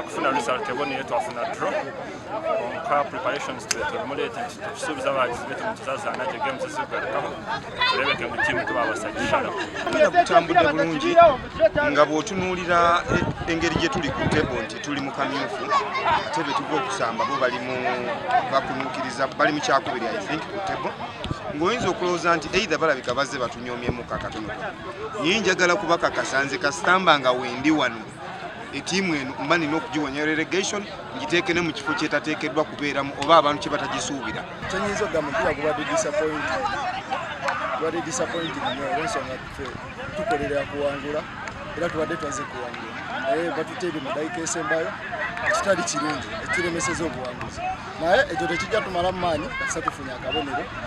kufuna result eboneye twafuna draw onka preparations tulemulete tusubiza abagizi betu mutuzazana je games zikugarukaho turebeke mu team tubabasajishara kutambudde bulungi nga bw'otunuulira engeri gye tuli ku table nti tuli mu kamyufu ate be tuva okusamba bo bali mu bakunuukiriza bali mu kyakubiri I think ku table ng'oyinza okulowooza nti either balabika bazze batunyomyemu kakatono naye njagala kubakakasa nze kasitamba nga wendi wano etiimu eno mba nina okugiwonya relegation ngiteeke ne mu kifo kyetateekeddwa kubeeramu oba abantu kye batagisuubira. Kyenyinza okugamba mpira gubadde disappointing nnyo olw'ensonga tukolerera kuwangula era tubadde twaze kuwangula naye batuteebye mu dayika esembayo ekitali kirungi ekiremeseza obuwanguzi naye ekyo tekijja tumala mu maanyi kasita tufunye akabonero